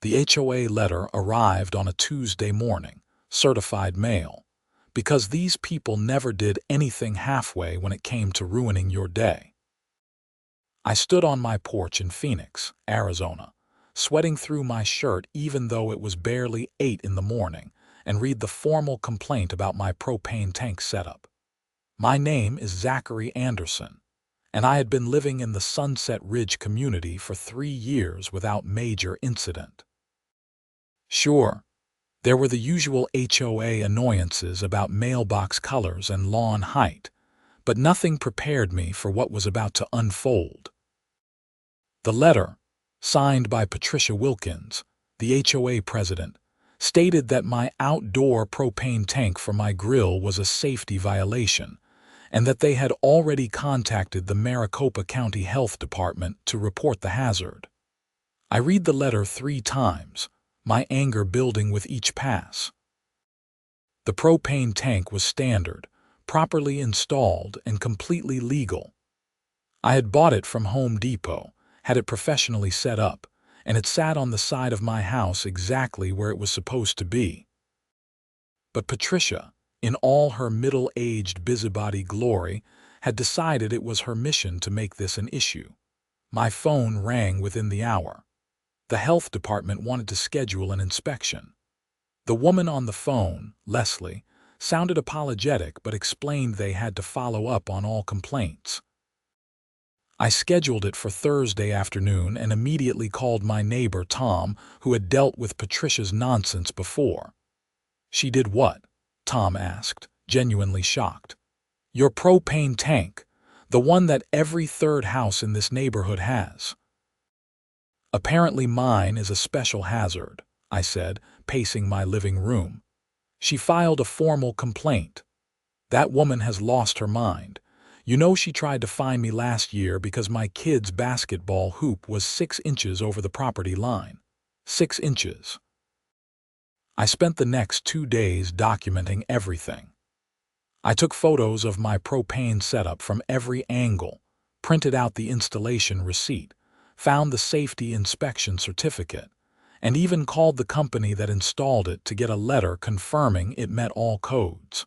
The HOA letter arrived on a Tuesday morning, certified mail, because these people never did anything halfway when it came to ruining your day. I stood on my porch in Phoenix, Arizona, sweating through my shirt even though it was barely 8 in the morning, and read the formal complaint about my propane tank setup. My name is Zachary Anderson, and I had been living in the Sunset Ridge community for 3 years without major incident. Sure, there were the usual HOA annoyances about mailbox colors and lawn height, but nothing prepared me for what was about to unfold. The letter, signed by Patricia Wilkins, the HOA president, stated that my outdoor propane tank for my grill was a safety violation, and that they had already contacted the Maricopa County Health Department to report the hazard. I read the letter 3 times, my anger building with each pass. The propane tank was standard, properly installed, and completely legal. I had bought it from Home Depot, had it professionally set up, and it sat on the side of my house exactly where it was supposed to be. But Patricia, in all her middle-aged busybody glory, had decided it was her mission to make this an issue. My phone rang within the hour. The health department wanted to schedule an inspection. The woman on the phone, Leslie, sounded apologetic but explained they had to follow up on all complaints. I scheduled it for Thursday afternoon and immediately called my neighbor Tom, who had dealt with Patricia's nonsense before. "She did what?" Tom asked, genuinely shocked. "Your propane tank, the one that every third house in this neighborhood has." "Apparently mine is a special hazard," I said, pacing my living room. "She filed a formal complaint. That woman has lost her mind. You know, she tried to fine me last year because my kid's basketball hoop was 6 inches over the property line. 6 inches. I spent the next 2 days documenting everything. I took photos of my propane setup from every angle, printed out the installation receipt, found the safety inspection certificate, and even called the company that installed it to get a letter confirming it met all codes.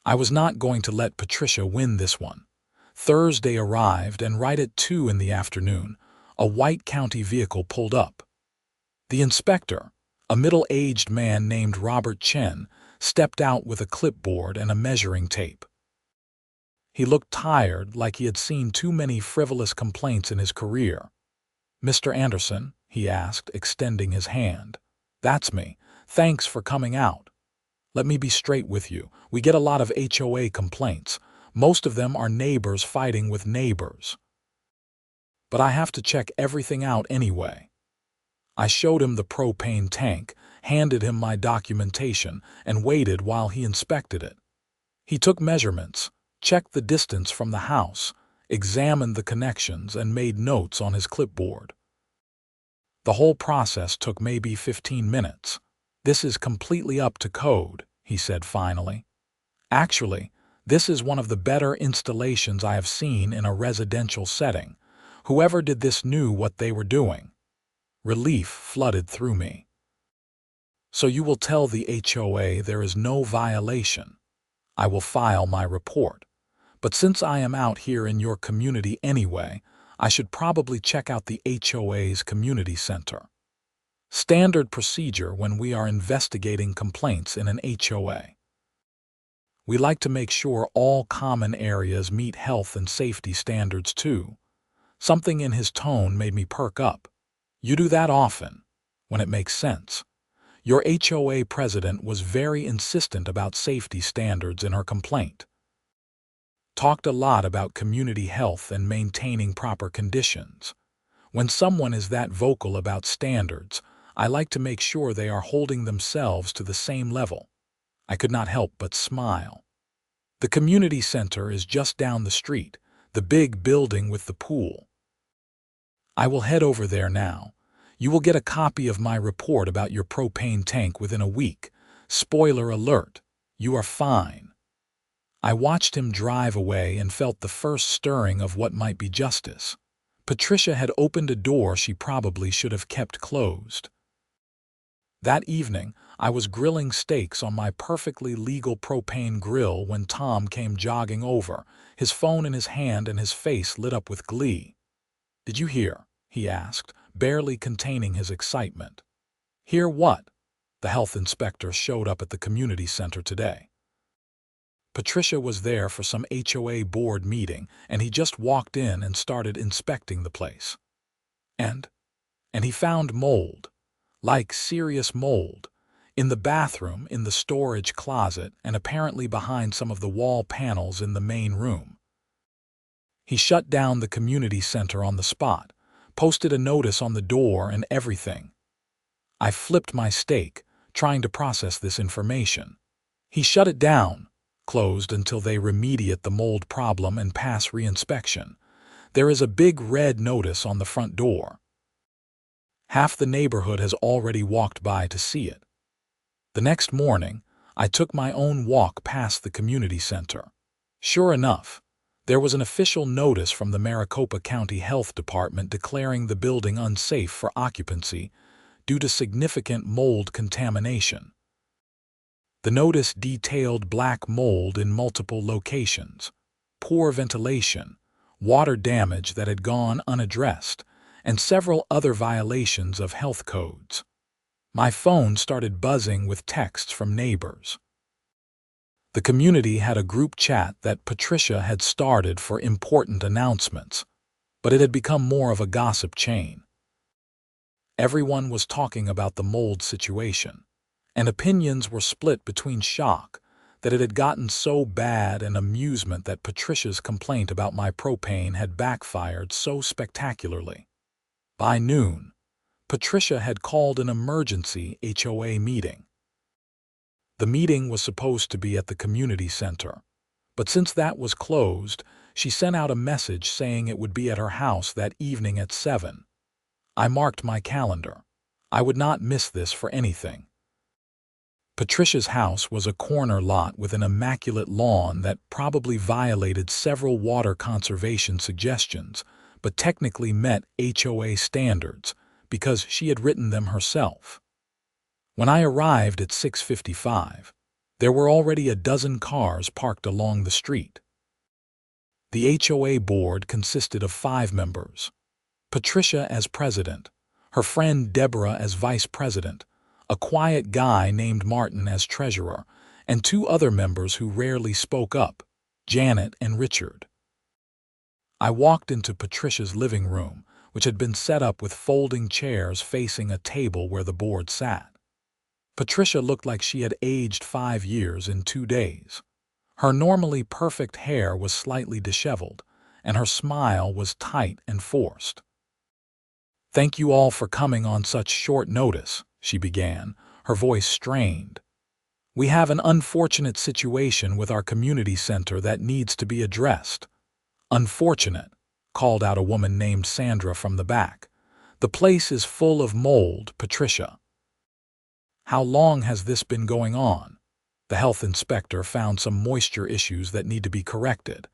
I was not going to let Patricia win this one. Thursday arrived, and right at 2 in the afternoon, a white county vehicle pulled up. The inspector, a middle-aged man named Robert Chen, stepped out with a clipboard and a measuring tape. He looked tired, like he had seen too many frivolous complaints in his career. "Mr. Anderson?" he asked, extending his hand. "That's me. Thanks for coming out. Let me be straight with you. We get a lot of HOA complaints. Most of them are neighbors fighting with neighbors. But I have to check everything out anyway." I showed him the propane tank, handed him my documentation, and waited while he inspected it. He took measurements, checked the distance from the house, examined the connections, and made notes on his clipboard. The whole process took maybe 15 minutes. "This is completely up to code," he said finally. "Actually, this is one of the better installations I have seen in a residential setting. Whoever did this knew what they were doing." Relief flooded through me. "So you will tell the HOA there is no violation. I will file my report. But since I am out here in your community anyway, I should probably check out the HOA's community center. Standard procedure when we are investigating complaints in an HOA. We like to make sure all common areas meet health and safety standards too." Something in his tone made me perk up. "You do that often, when it makes sense." Your HOA president was very insistent about safety standards in her complaint. Talked a lot about community health and maintaining proper conditions. When someone is that vocal about standards, I like to make sure they are holding themselves to the same level. I could not help but smile. "The community center is just down the street, the big building with the pool. I will head over there now. You will get a copy of my report about your propane tank within a week. Spoiler alert, you are fine." I watched him drive away and felt the first stirring of what might be justice. Patricia had opened a door she probably should have kept closed. That evening, I was grilling steaks on my perfectly legal propane grill when Tom came jogging over, his phone in his hand and his face lit up with glee. "Did you hear?" he asked, barely containing his excitement. "Hear what?" The health inspector showed up at the community center today. Patricia was there for some HOA board meeting, and he just walked in and started inspecting the place. And he found mold. Like serious mold. In the bathroom, in the storage closet, and apparently behind some of the wall panels in the main room. He shut down the community center on the spot, posted a notice on the door and everything. I flipped my steak, trying to process this information. He shut it down, closed until they remediate the mold problem and pass reinspection. There is a big red notice on the front door. Half the neighborhood has already walked by to see it. The next morning, I took my own walk past the community center. Sure enough, there was an official notice from the Maricopa County Health Department declaring the building unsafe for occupancy due to significant mold contamination. The notice detailed black mold in multiple locations, poor ventilation, water damage that had gone unaddressed, and several other violations of health codes. My phone started buzzing with texts from neighbors. The community had a group chat that Patricia had started for important announcements, but it had become more of a gossip chain. Everyone was talking about the mold situation, and opinions were split between shock that it had gotten so bad and amusement that Patricia's complaint about my propane had backfired so spectacularly. By noon, Patricia had called an emergency HOA meeting. The meeting was supposed to be at the community center, but since that was closed, she sent out a message saying it would be at her house that evening at 7. I marked my calendar. I would not miss this for anything. Patricia's house was a corner lot with an immaculate lawn that probably violated several water conservation suggestions, but technically met HOA standards because she had written them herself. When I arrived at 6:55, there were already a dozen cars parked along the street. The HOA board consisted of 5 members. Patricia as president, her friend Deborah as vice president, a quiet guy named Martin as treasurer, and 2 other members who rarely spoke up, Janet and Richard. I walked into Patricia's living room, which had been set up with folding chairs facing a table where the board sat. Patricia looked like she had aged 5 years in 2 days. Her normally perfect hair was slightly disheveled, and her smile was tight and forced. "Thank you all for coming on such short notice," she began, her voice strained. "We have an unfortunate situation with our community center that needs to be addressed." "Unfortunate," called out a woman named Sandra from the back. "The place is full of mold, Patricia." "How long has this been going on?" The health inspector found some moisture issues that need to be corrected.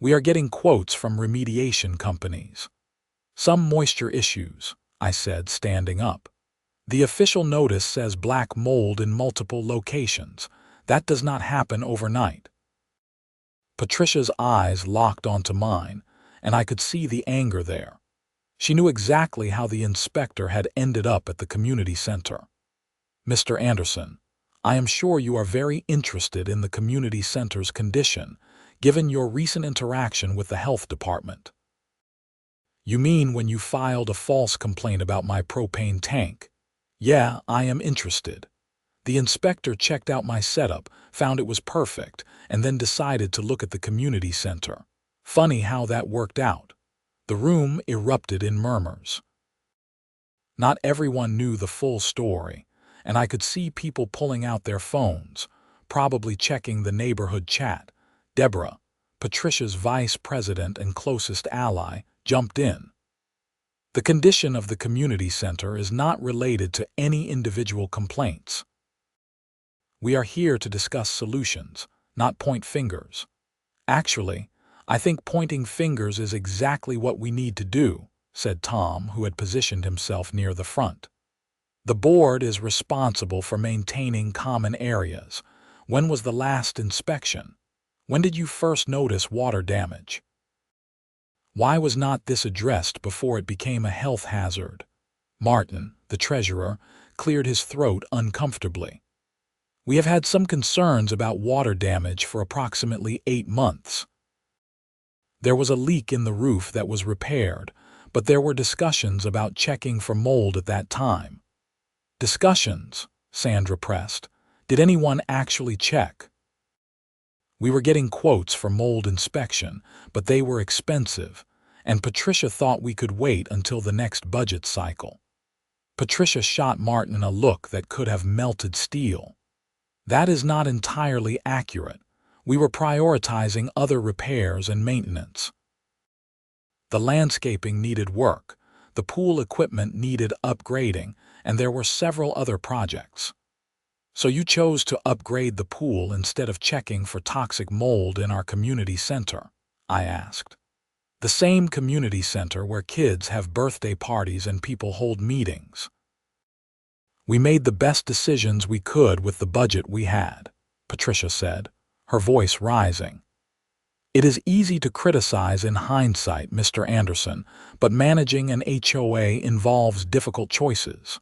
"We are getting quotes from remediation companies." "Some moisture issues," I said, standing up. "The official notice says black mold in multiple locations. That does not happen overnight." Patricia's eyes locked onto mine, and I could see the anger there. She knew exactly how the inspector had ended up at the community center. "Mr. Anderson, I am sure you are very interested in the community center's condition, given your recent interaction with the health department." "You mean when you filed a false complaint about my propane tank?" "Yeah, I am interested." The inspector checked out my setup, found it was perfect, and then decided to look at the community center. Funny how that worked out. The room erupted in murmurs. Not everyone knew the full story, and I could see people pulling out their phones, probably checking the neighborhood chat. Deborah, Patricia's vice president and closest ally, jumped in. "The condition of the community center is not related to any individual complaints. We are here to discuss solutions, not point fingers. Actually, I think pointing fingers is exactly what we need to do," said Tom, who had positioned himself near the front. "The board is responsible for maintaining common areas. When was the last inspection? When did you first notice water damage? Why was not this addressed before it became a health hazard?" Martin, the treasurer, cleared his throat uncomfortably. "We have had some concerns about water damage for approximately 8 months. There was a leak in the roof that was repaired, but there were discussions about checking for mold at that time." "Discussions?" Sandra pressed. "Did anyone actually check?" "We were getting quotes for mold inspection, but they were expensive, and Patricia thought we could wait until the next budget cycle." Patricia shot Martin a look that could have melted steel. "That is not entirely accurate. We were prioritizing other repairs and maintenance. The landscaping needed work, the pool equipment needed upgrading, and there were several other projects." "So you chose to upgrade the pool instead of checking for toxic mold in our community center?" I asked. "The same community center where kids have birthday parties and people hold meetings." "We made the best decisions we could with the budget we had," Patricia said, her voice rising. "It is easy to criticize in hindsight, Mr. Anderson, but managing an HOA involves difficult choices.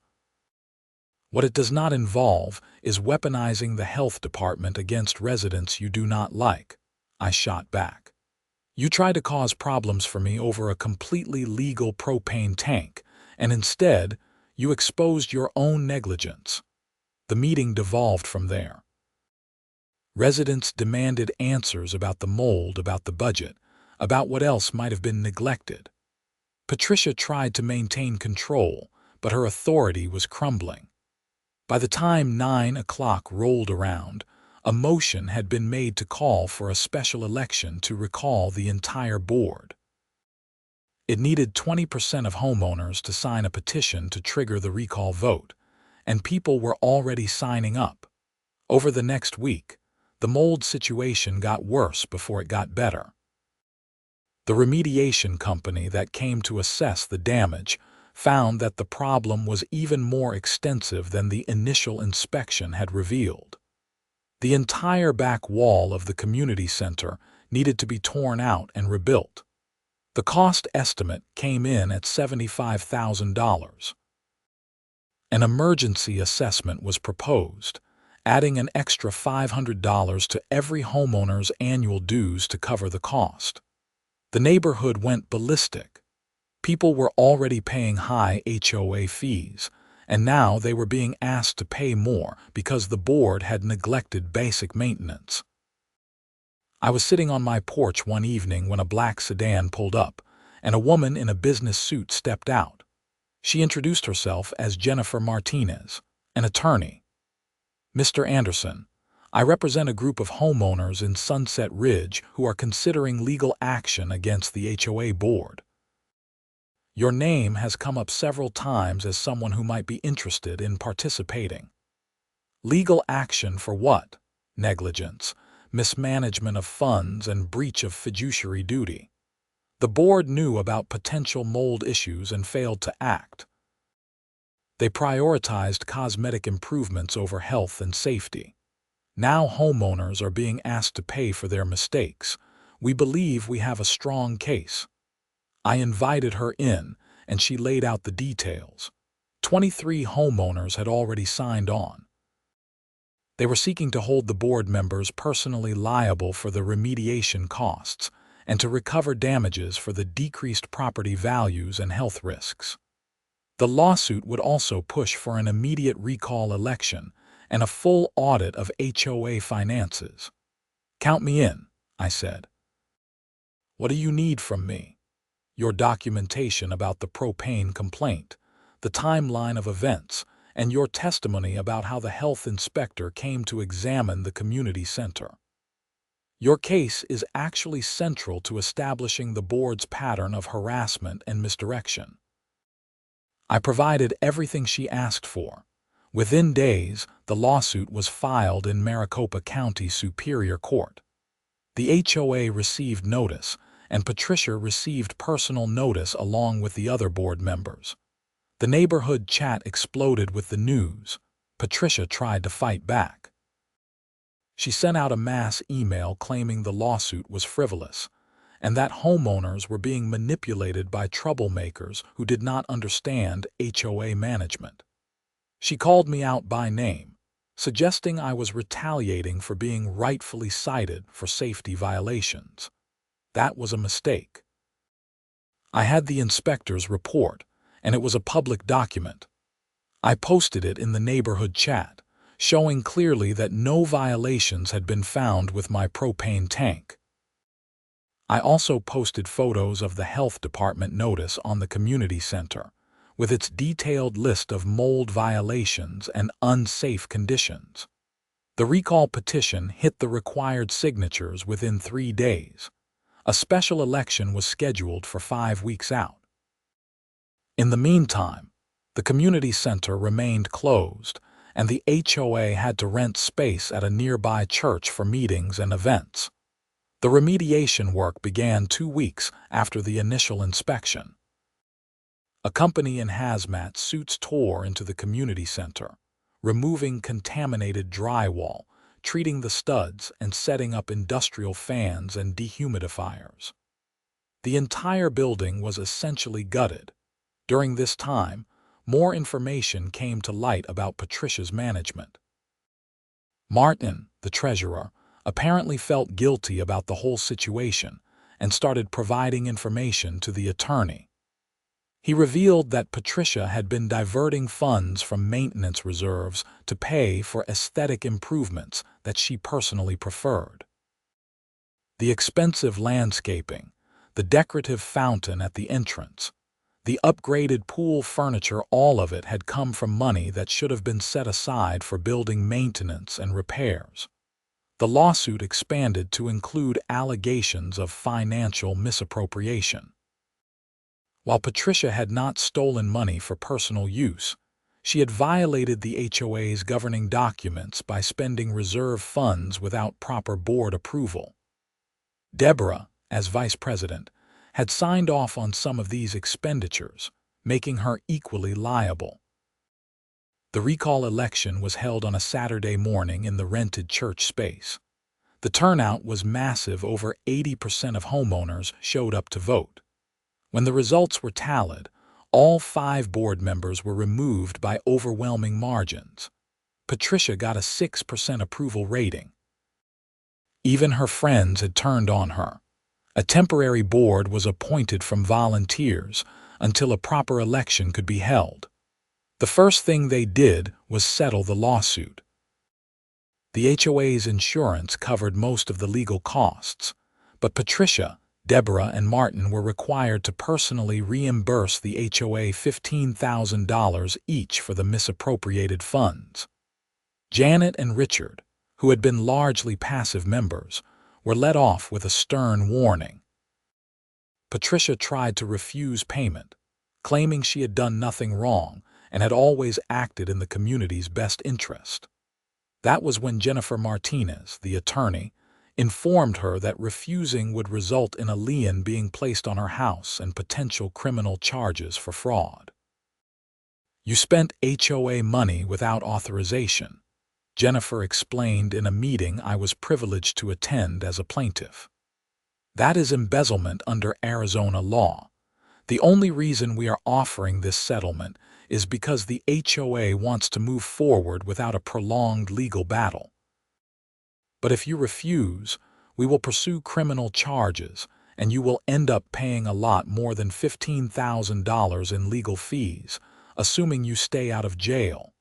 What it does not involve is weaponizing the health department against residents you do not like," I shot back. "You tried to cause problems for me over a completely legal propane tank, and instead, you exposed your own negligence." The meeting devolved from there. Residents demanded answers about the mold, about the budget, about what else might have been neglected. Patricia tried to maintain control, but her authority was crumbling. By the time 9 o'clock rolled around, a motion had been made to call for a special election to recall the entire board. It needed 20% of homeowners to sign a petition to trigger the recall vote, and people were already signing up. Over the next week, the mold situation got worse before it got better. The remediation company that came to assess the damage found that the problem was even more extensive than the initial inspection had revealed. The entire back wall of the community center needed to be torn out and rebuilt. The cost estimate came in at $75,000. An emergency assessment was proposed, adding an extra $500 to every homeowner's annual dues to cover the cost. The neighborhood went ballistic. People were already paying high HOA fees, and now they were being asked to pay more because the board had neglected basic maintenance. I was sitting on my porch one evening when a black sedan pulled up, and a woman in a business suit stepped out. She introduced herself as Jennifer Martinez, an attorney. "Mr. Anderson, I represent a group of homeowners in Sunset Ridge who are considering legal action against the HOA board. Your name has come up several times as someone who might be interested in participating." "Legal action for what?" "Negligence, mismanagement of funds, and breach of fiduciary duty. The board knew about potential mold issues and failed to act. They prioritized cosmetic improvements over health and safety. Now homeowners are being asked to pay for their mistakes. We believe we have a strong case." I invited her in, and she laid out the details. 23 homeowners had already signed on. They were seeking to hold the board members personally liable for the remediation costs and to recover damages for the decreased property values and health risks. The lawsuit would also push for an immediate recall election and a full audit of HOA finances. "Count me in," I said. "What do you need from me?" "Your documentation about the propane complaint, the timeline of events, and your testimony about how the health inspector came to examine the community center. Your case is actually central to establishing the board's pattern of harassment and misdirection." I provided everything she asked for. Within days, the lawsuit was filed in Maricopa County Superior Court. The HOA received notice, and Patricia received personal notice along with the other board members. The neighborhood chat exploded with the news. Patricia tried to fight back. She sent out a mass email claiming the lawsuit was frivolous and that homeowners were being manipulated by troublemakers who did not understand HOA management. She called me out by name, suggesting I was retaliating for being rightfully cited for safety violations. That was a mistake. I had the inspector's report, and it was a public document. I posted it in the neighborhood chat, showing clearly that no violations had been found with my propane tank. I also posted photos of the health department notice on the community center, with its detailed list of mold violations and unsafe conditions. The recall petition hit the required signatures within 3 days. A special election was scheduled for 5 weeks out. In the meantime, the community center remained closed, and the HOA had to rent space at a nearby church for meetings and events. The remediation work began 2 weeks after the initial inspection. A company in hazmat suits tore into the community center, removing contaminated drywall, treating the studs, and setting up industrial fans and dehumidifiers. The entire building was essentially gutted. During this time, more information came to light about Patricia's management. Martin, the treasurer, apparently felt guilty about the whole situation and started providing information to the attorney. He revealed that Patricia had been diverting funds from maintenance reserves to pay for aesthetic improvements that she personally preferred. The expensive landscaping, the decorative fountain at the entrance, the upgraded pool furniture, all of it had come from money that should have been set aside for building maintenance and repairs. The lawsuit expanded to include allegations of financial misappropriation. While Patricia had not stolen money for personal use, she had violated the HOA's governing documents by spending reserve funds without proper board approval. Deborah, as vice president, had signed off on some of these expenditures, making her equally liable. The recall election was held on a Saturday morning in the rented church space. The turnout was massive. Over 80% of homeowners showed up to vote. When the results were tallied, all 5 board members were removed by overwhelming margins. Patricia got a 6% approval rating. Even her friends had turned on her. A temporary board was appointed from volunteers until a proper election could be held. The first thing they did was settle the lawsuit. The HOA's insurance covered most of the legal costs, but Patricia, Deborah, and Martin were required to personally reimburse the HOA $15,000 each for the misappropriated funds. Janet and Richard, who had been largely passive members, were let off with a stern warning. Patricia tried to refuse payment, claiming she had done nothing wrong and had always acted in the community's best interest. That was when Jennifer Martinez, the attorney, informed her that refusing would result in a lien being placed on her house and potential criminal charges for fraud. "You spent HOA money without authorization," Jennifer explained in a meeting I was privileged to attend as a plaintiff. "That is embezzlement under Arizona law. The only reason we are offering this settlement is because the HOA wants to move forward without a prolonged legal battle. But if you refuse, we will pursue criminal charges, and you will end up paying a lot more than $15,000 in legal fees, assuming you stay out of jail."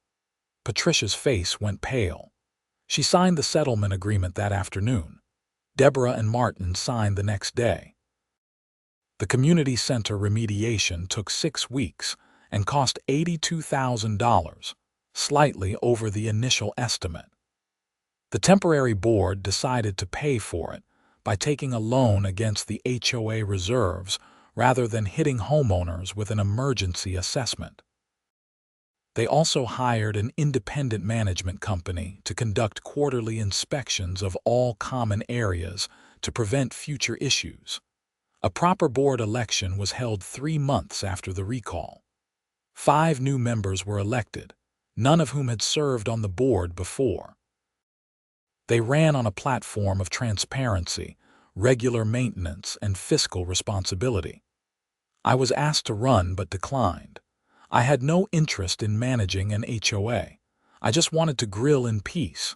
Patricia's face went pale. She signed the settlement agreement that afternoon. Deborah and Martin signed the next day. The community center remediation took 6 weeks and cost $82,000, slightly over the initial estimate. The temporary board decided to pay for it by taking a loan against the HOA reserves rather than hitting homeowners with an emergency assessment. They also hired an independent management company to conduct quarterly inspections of all common areas to prevent future issues. A proper board election was held 3 months after the recall. 5 new members were elected, none of whom had served on the board before. They ran on a platform of transparency, regular maintenance, and fiscal responsibility. I was asked to run but declined. I had no interest in managing an HOA. I just wanted to grill in peace.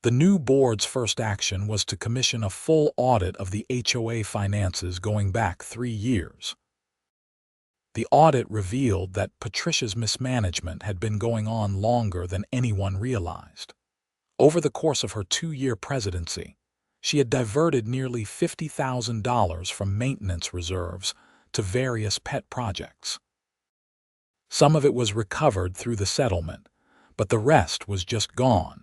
The new board's first action was to commission a full audit of the HOA finances going back 3 years. The audit revealed that Patricia's mismanagement had been going on longer than anyone realized. Over the course of her 2-year presidency, she had diverted nearly $50,000 from maintenance reserves to various pet projects. Some of it was recovered through the settlement, but the rest was just gone.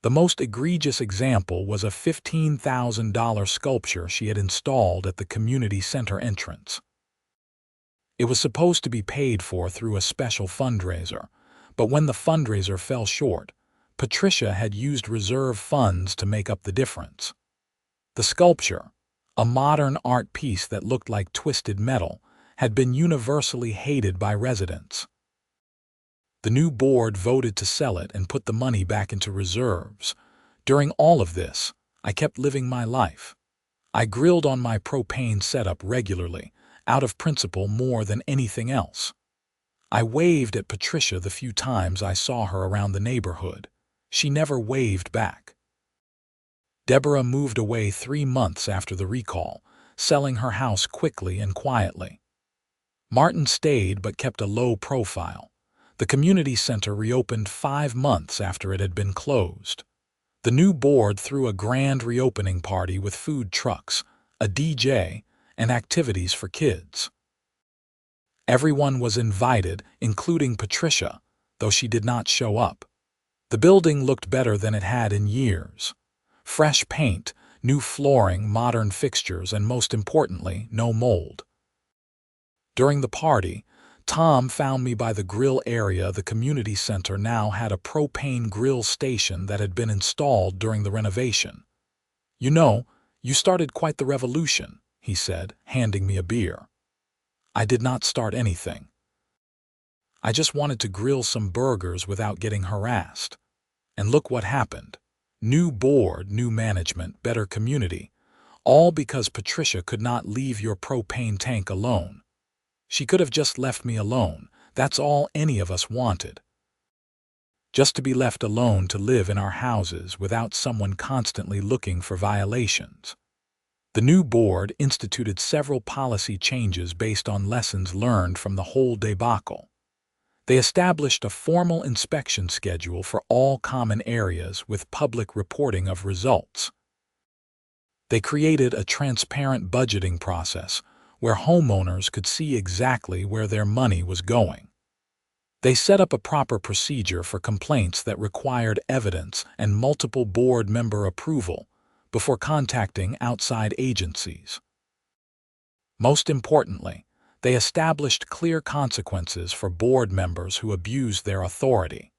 The most egregious example was a $15,000 sculpture she had installed at the community center entrance. It was supposed to be paid for through a special fundraiser, but when the fundraiser fell short, Patricia had used reserve funds to make up the difference. The sculpture, a modern art piece that looked like twisted metal, had been universally hated by residents. The new board voted to sell it and put the money back into reserves. During all of this, I kept living my life. I grilled on my propane setup regularly, out of principle more than anything else. I waved at Patricia the few times I saw her around the neighborhood. She never waved back. Deborah moved away 3 months after the recall, selling her house quickly and quietly. Martin stayed but kept a low profile. The community center reopened 5 months after it had been closed. The new board threw a grand reopening party with food trucks, a DJ, and activities for kids. Everyone was invited, including Patricia, though she did not show up. The building looked better than it had in years. Fresh paint, new flooring, modern fixtures, and most importantly, no mold. During the party, Tom found me by the grill area. The community center now had a propane grill station that had been installed during the renovation. "You know, you started quite the revolution," he said, handing me a beer. I did not start anything. I just wanted to grill some burgers without getting harassed. And look what happened. New board, new management, better community, all because Patricia could not leave your propane tank alone. She could have just left me alone. That's all any of us wanted. Just to be left alone to live in our houses without someone constantly looking for violations. The new board instituted several policy changes based on lessons learned from the whole debacle. They established a formal inspection schedule for all common areas with public reporting of results. They created a transparent budgeting process where homeowners could see exactly where their money was going. They set up a proper procedure for complaints that required evidence and multiple board member approval before contacting outside agencies. Most importantly, they established clear consequences for board members who abused their authority.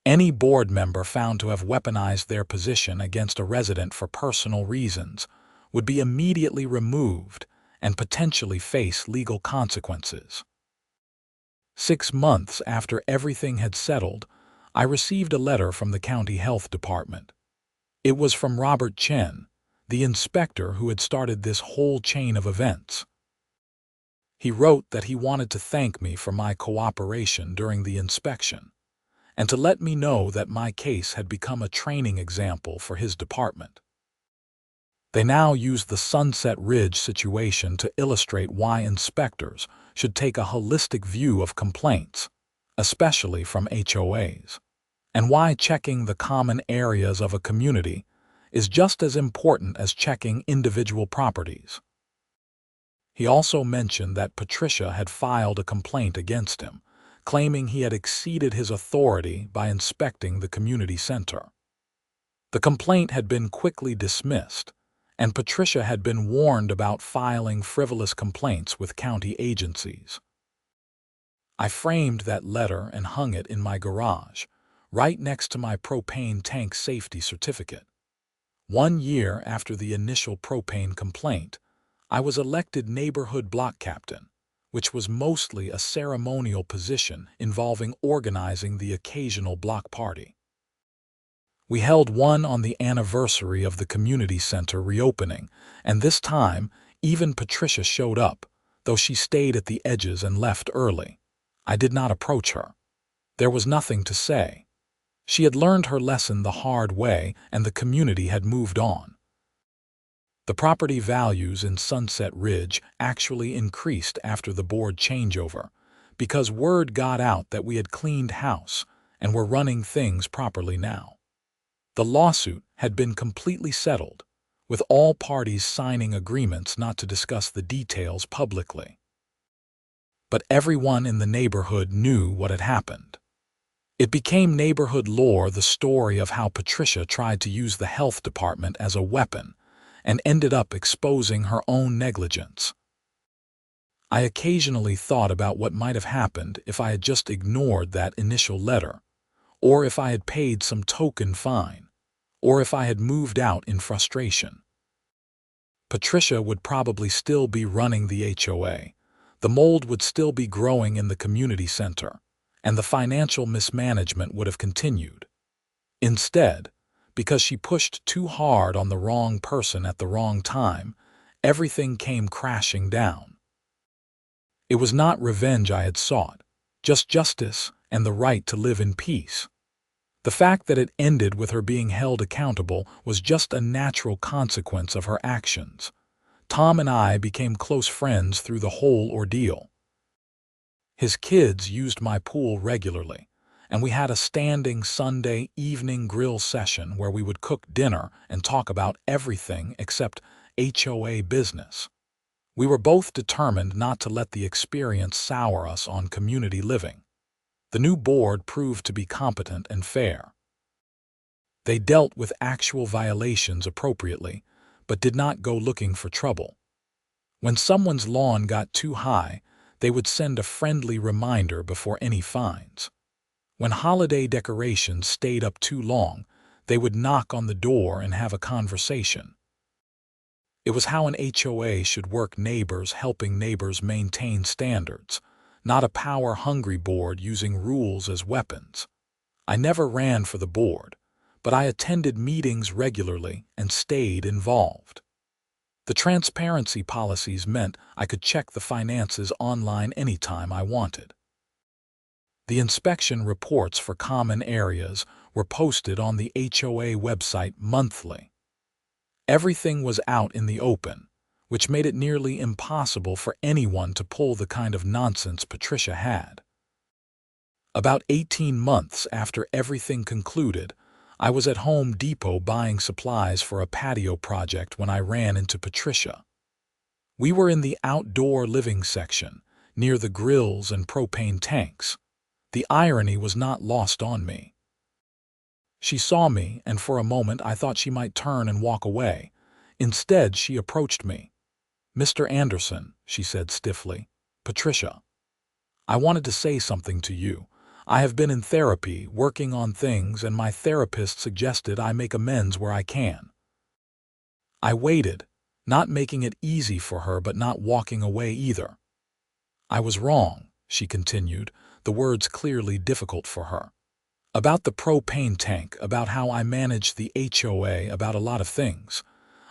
Any board member found to have weaponized their position against a resident for personal reasons would be immediately removed and potentially face legal consequences. 6 months after everything had settled, I received a letter from the county health department. It was from Robert Chen, the inspector who had started this whole chain of events. He wrote that he wanted to thank me for my cooperation during the inspection, and to let me know that my case had become a training example for his department. They now use the Sunset Ridge situation to illustrate why inspectors should take a holistic view of complaints, especially from HOAs, and why checking the common areas of a community is just as important as checking individual properties. He also mentioned that Patricia had filed a complaint against him, claiming he had exceeded his authority by inspecting the community center. The complaint had been quickly dismissed, and Patricia had been warned about filing frivolous complaints with county agencies. I framed that letter and hung it in my garage, right next to my propane tank safety certificate. 1 year after the initial propane complaint, I was elected neighborhood block captain, which was mostly a ceremonial position involving organizing the occasional block party. We held one on the anniversary of the community center reopening, and this time, even Patricia showed up, though she stayed at the edges and left early. I did not approach her. There was nothing to say. She had learned her lesson the hard way, and the community had moved on. The property values in Sunset Ridge actually increased after the board changeover, because word got out that we had cleaned house and were running things properly now. The lawsuit had been completely settled, with all parties signing agreements not to discuss the details publicly. But everyone in the neighborhood knew what had happened. It became neighborhood lore, the story of how Patricia tried to use the health department as a weapon and ended up exposing her own negligence. I occasionally thought about what might have happened if I had just ignored that initial letter, or if I had paid some token fine, or if I had moved out in frustration. Patricia would probably still be running the HOA, the mold would still be growing in the community center, and the financial mismanagement would have continued. Instead, because she pushed too hard on the wrong person at the wrong time, everything came crashing down. It was not revenge I had sought, just justice and the right to live in peace. The fact that it ended with her being held accountable was just a natural consequence of her actions. Tom and I became close friends through the whole ordeal. His kids used my pool regularly, and we had a standing Sunday evening grill session where we would cook dinner and talk about everything except HOA business. We were both determined not to let the experience sour us on community living. The new board proved to be competent and fair. They dealt with actual violations appropriately, but did not go looking for trouble. When someone's lawn got too high, they would send a friendly reminder before any fines. When holiday decorations stayed up too long, they would knock on the door and have a conversation. It was how an HOA should work, neighbors helping neighbors maintain standards, not a power-hungry board using rules as weapons. I never ran for the board, but I attended meetings regularly and stayed involved. The transparency policies meant I could check the finances online anytime I wanted. The inspection reports for common areas were posted on the HOA website monthly. Everything was out in the open, which made it nearly impossible for anyone to pull the kind of nonsense Patricia had. About 18 months after everything concluded, I was at Home Depot buying supplies for a patio project when I ran into Patricia. We were in the outdoor living section, near the grills and propane tanks. The irony was not lost on me. She saw me, and for a moment I thought she might turn and walk away. Instead, she approached me. "Mr. Anderson," she said stiffly. "Patricia, I wanted to say something to you. I have been in therapy, working on things, and my therapist suggested I make amends where I can." I waited, not making it easy for her but not walking away either. "I was wrong," she continued, the words clearly difficult for her. "About the propane tank, about how I managed the HOA, about a lot of things.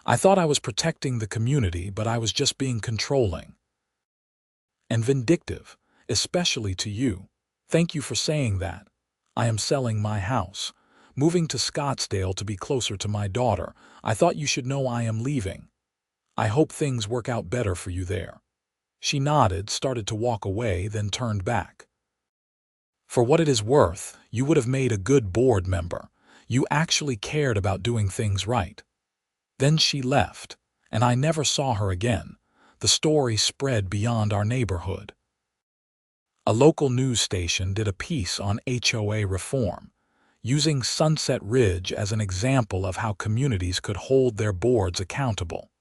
I thought I was protecting the community, but I was just being controlling and vindictive, especially to you. Thank you for saying that. I am selling my house, moving to Scottsdale to be closer to my daughter. I thought you should know I am leaving. I hope things work out better for you there." She nodded, started to walk away, then turned back. "For what it is worth, you would have made a good board member. You actually cared about doing things right." Then she left, and I never saw her again. The story spread beyond our neighborhood. A local news station did a piece on HOA reform, using Sunset Ridge as an example of how communities could hold their boards accountable.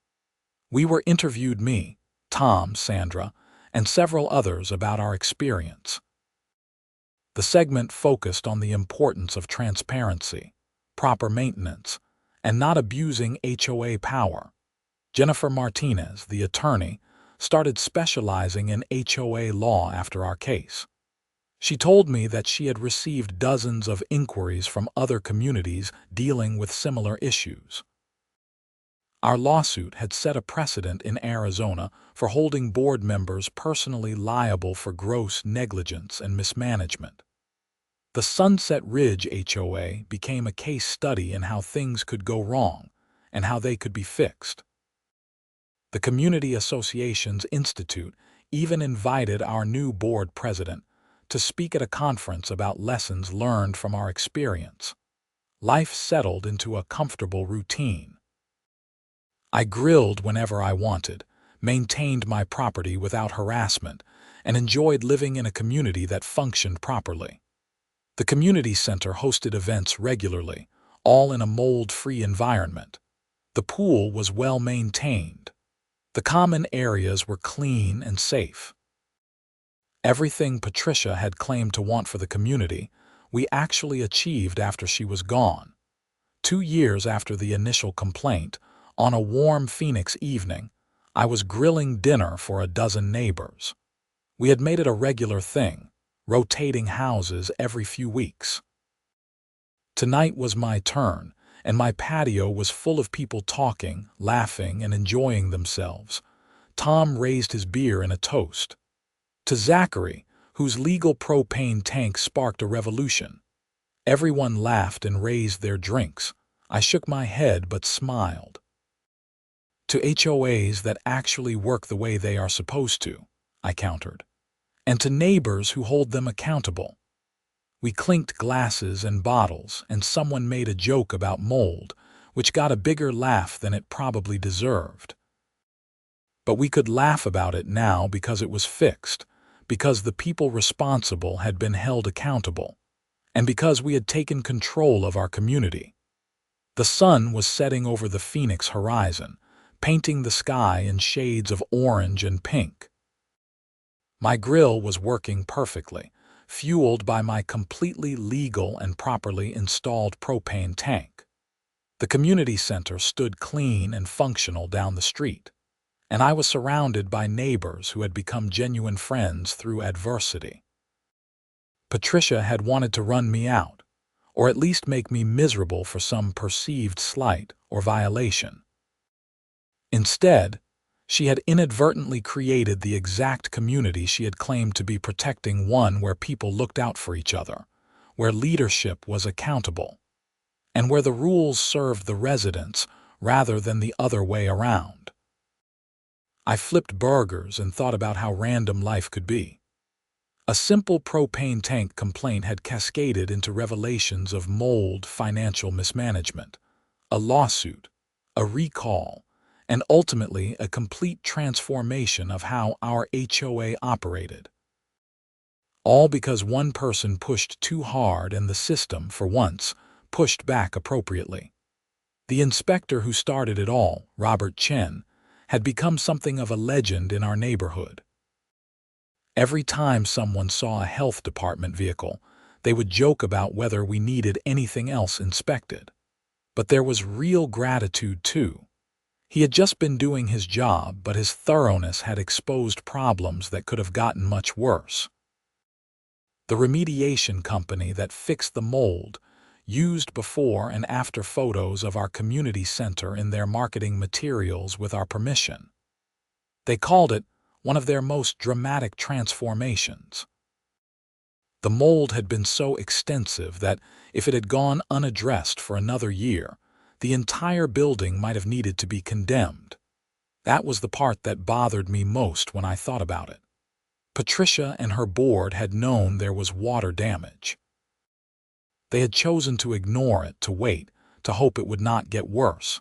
We were interviewed, me, Tom, Sandra, and several others, about our experience. The segment focused on the importance of transparency, proper maintenance, and not abusing HOA power. Jennifer Martinez, the attorney, started specializing in HOA law after our case. She told me that she had received dozens of inquiries from other communities dealing with similar issues. Our lawsuit had set a precedent in Arizona for holding board members personally liable for gross negligence and mismanagement. The Sunset Ridge HOA became a case study in how things could go wrong and how they could be fixed. The Community Associations Institute even invited our new board president to speak at a conference about lessons learned from our experience. Life settled into a comfortable routine. I grilled whenever I wanted, maintained my property without harassment, and enjoyed living in a community that functioned properly. The community center hosted events regularly, all in a mold-free environment. The pool was well maintained. The common areas were clean and safe. Everything Patricia had claimed to want for the community, we actually achieved after she was gone. 2 years after the initial complaint, on a warm Phoenix evening, I was grilling dinner for a dozen neighbors. We had made it a regular thing, rotating houses every few weeks. Tonight was my turn, and my patio was full of people talking, laughing, and enjoying themselves. Tom raised his beer in a toast. To Zachary, whose legal propane tank sparked a revolution. Everyone laughed and raised their drinks. I shook my head but smiled. To HOAs that actually work the way they are supposed to, I countered. And to neighbors who hold them accountable. We clinked glasses and bottles, and someone made a joke about mold, which got a bigger laugh than it probably deserved. But we could laugh about it now because it was fixed, because the people responsible had been held accountable, and because we had taken control of our community. The sun was setting over the Phoenix horizon, painting the sky in shades of orange and pink. My grill was working perfectly, fueled by my completely legal and properly installed propane tank. The community center stood clean and functional down the street, and I was surrounded by neighbors who had become genuine friends through adversity. Patricia had wanted to run me out, or at least make me miserable for some perceived slight or violation. Instead, she had inadvertently created the exact community she had claimed to be protecting, one where people looked out for each other, where leadership was accountable, and where the rules served the residents rather than the other way around. I flipped burgers and thought about how random life could be. A simple propane tank complaint had cascaded into revelations of mold, financial mismanagement, a lawsuit, a recall, and ultimately a complete transformation of how our HOA operated. All because one person pushed too hard and the system, for once, pushed back appropriately. The inspector who started it all, Robert Chen, had become something of a legend in our neighborhood. Every time someone saw a health department vehicle, they would joke about whether we needed anything else inspected. But there was real gratitude, too. He had just been doing his job, but his thoroughness had exposed problems that could have gotten much worse. The remediation company that fixed the mold used before and after photos of our community center in their marketing materials with our permission. They called it one of their most dramatic transformations. The mold had been so extensive that if it had gone unaddressed for another year, the entire building might have needed to be condemned. That was the part that bothered me most when I thought about it. Patricia and her board had known there was water damage. They had chosen to ignore it, to wait, to hope it would not get worse.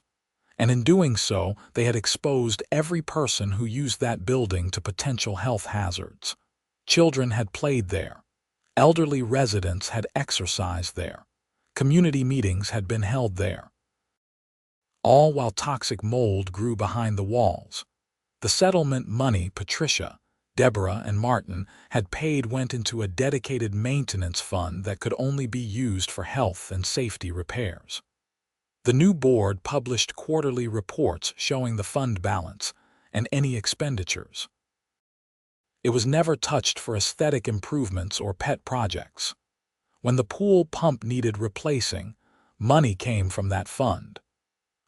And in doing so, they had exposed every person who used that building to potential health hazards. Children had played there. Elderly residents had exercised there. Community meetings had been held there. All while toxic mold grew behind the walls. The settlement money Patricia, Deborah, and Martin had paid went into a dedicated maintenance fund that could only be used for health and safety repairs. The new board published quarterly reports showing the fund balance and any expenditures. It was never touched for aesthetic improvements or pet projects. When the pool pump needed replacing, money came from that fund.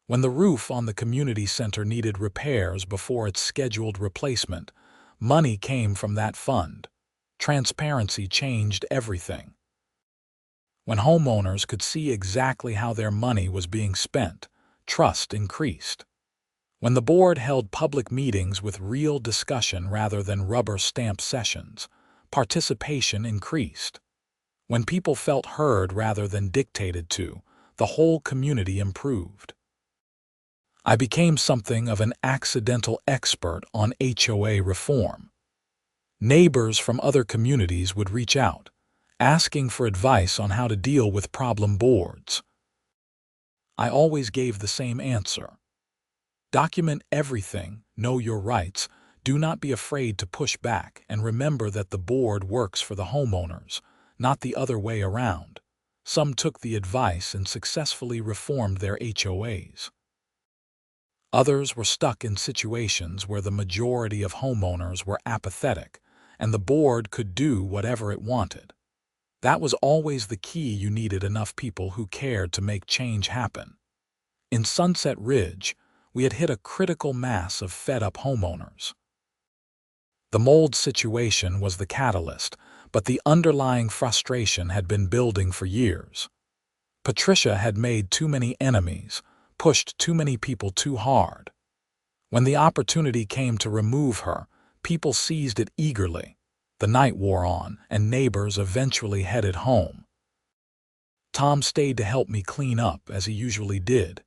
When the roof on the community center needed repairs before its scheduled replacement, money came from that fund. Transparency changed everything. When homeowners could see exactly how their money was being spent, trust increased. When the board held public meetings with real discussion rather than rubber stamp sessions, participation increased. When people felt heard rather than dictated to, the whole community improved. I became something of an accidental expert on HOA reform. Neighbors from other communities would reach out, asking for advice on how to deal with problem boards. I always gave the same answer. Document everything, know your rights, do not be afraid to push back, and remember that the board works for the homeowners, not the other way around. Some took the advice and successfully reformed their HOAs. Others were stuck in situations where the majority of homeowners were apathetic, and the board could do whatever it wanted. That was always the key. You needed enough people who cared to make change happen. In Sunset Ridge, we had hit a critical mass of fed-up homeowners. The mold situation was the catalyst, but the underlying frustration had been building for years. Patricia had made too many enemies, pushed too many people too hard. When the opportunity came to remove her, people seized it eagerly. The night wore on, and neighbors eventually headed home. Tom stayed to help me clean up, as he usually did.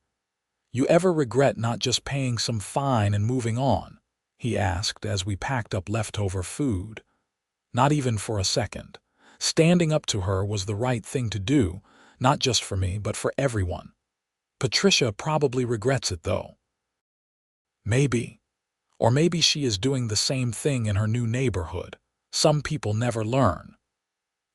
"You ever regret not just paying some fine and moving on?" he asked as we packed up leftover food. Not even for a second. Standing up to her was the right thing to do, not just for me, but for everyone. Patricia probably regrets it, though. Maybe. Or maybe she is doing the same thing in her new neighborhood. Some people never learn.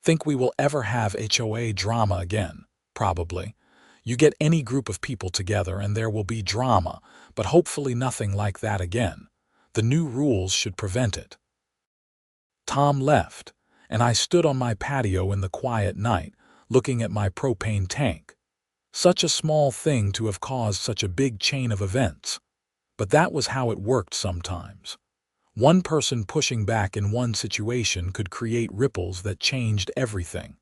Think we will ever have HOA drama again? Probably. You get any group of people together and there will be drama, but hopefully nothing like that again. The new rules should prevent it. Tom left, and I stood on my patio in the quiet night, looking at my propane tank. Such a small thing to have caused such a big chain of events. But that was how it worked sometimes. One person pushing back in one situation could create ripples that changed everything.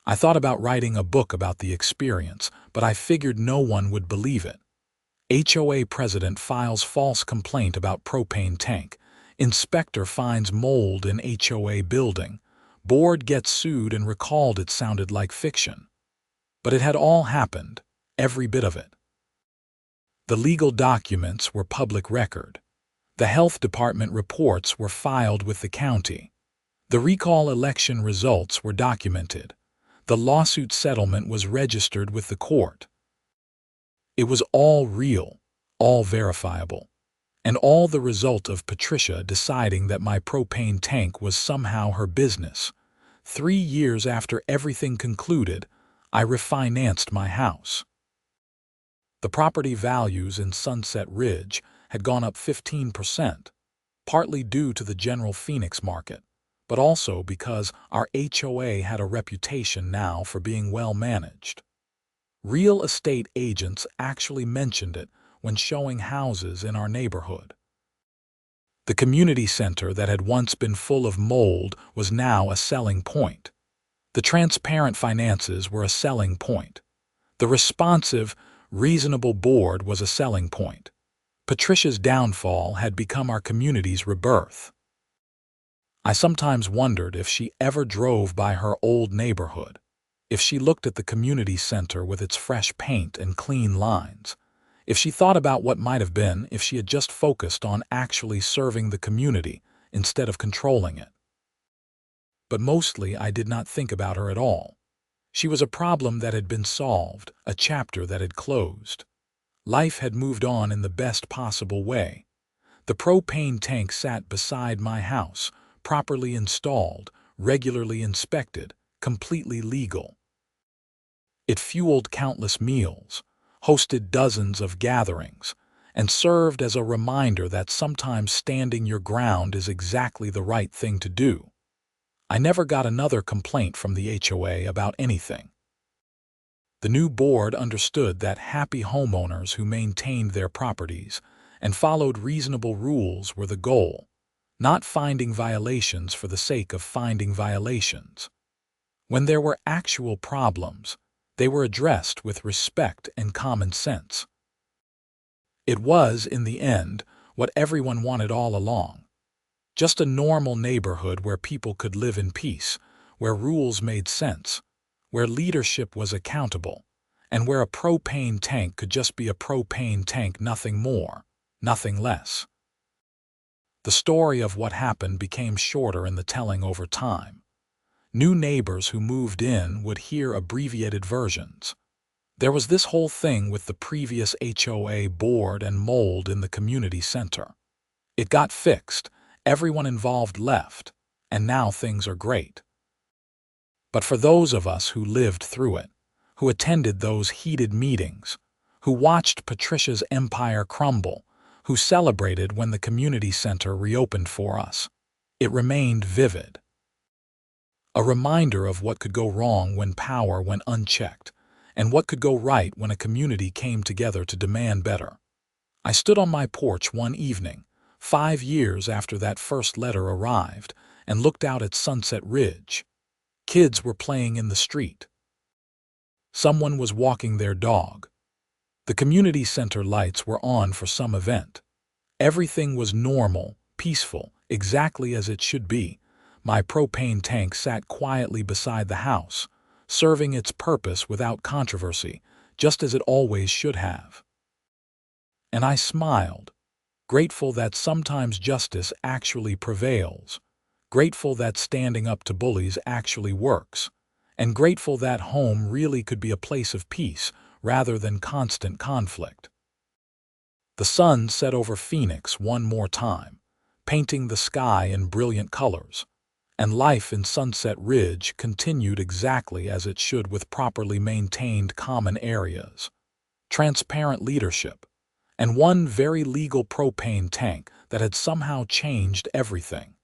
I thought about writing a book about the experience, but I figured no one would believe it. HOA president files false complaint about propane tank. Inspector finds mold in HOA building. Board gets sued and recalled. It sounded like fiction. But it had all happened, every bit of it. The legal documents were public record. The health department reports were filed with the county. The recall election results were documented. The lawsuit settlement was registered with the court. It was all real, all verifiable, and all the result of Patricia deciding that my propane tank was somehow her business. 3 years after everything concluded, I refinanced my house. The property values in Sunset Ridge had gone up 15%, partly due to the general Phoenix market, but also because our HOA had a reputation now for being well managed. Real estate agents actually mentioned it when showing houses in our neighborhood. The community center that had once been full of mold was now a selling point. The transparent finances were a selling point. The responsive, reasonable board was a selling point. Patricia's downfall had become our community's rebirth. I sometimes wondered if she ever drove by her old neighborhood, if she looked at the community center with its fresh paint and clean lines, if she thought about what might have been if she had just focused on actually serving the community instead of controlling it. But mostly I did not think about her at all. She was a problem that had been solved, a chapter that had closed. Life had moved on in the best possible way. The propane tank sat beside my house, properly installed, regularly inspected, completely legal. It fueled countless meals, hosted dozens of gatherings, and served as a reminder that sometimes standing your ground is exactly the right thing to do. I never got another complaint from the HOA about anything. The new board understood that happy homeowners who maintained their properties and followed reasonable rules were the goal, not finding violations for the sake of finding violations. When there were actual problems, they were addressed with respect and common sense. It was, in the end, what everyone wanted all along. Just a normal neighborhood where people could live in peace, where rules made sense, where leadership was accountable, and where a propane tank could just be a propane tank, nothing more, nothing less. The story of what happened became shorter in the telling over time. New neighbors who moved in would hear abbreviated versions. There was this whole thing with the previous HOA board and mold in the community center. It got fixed, everyone involved left, and now things are great. But for those of us who lived through it, who attended those heated meetings, who watched Patricia's empire crumble, who celebrated when the community center reopened for us, it remained vivid. A reminder of what could go wrong when power went unchecked, and what could go right when a community came together to demand better. I stood on my porch one evening, 5 years after that first letter arrived, and looked out at Sunset Ridge. Kids were playing in the street. Someone was walking their dog. The community center lights were on for some event. Everything was normal, peaceful, exactly as it should be. My propane tank sat quietly beside the house, serving its purpose without controversy, just as it always should have. And I smiled, grateful that sometimes justice actually prevails, grateful that standing up to bullies actually works, and grateful that home really could be a place of peace rather than constant conflict. The sun set over Phoenix one more time, painting the sky in brilliant colors, and life in Sunset Ridge continued exactly as it should, with properly maintained common areas, transparent leadership, and one very legal propane tank that had somehow changed everything.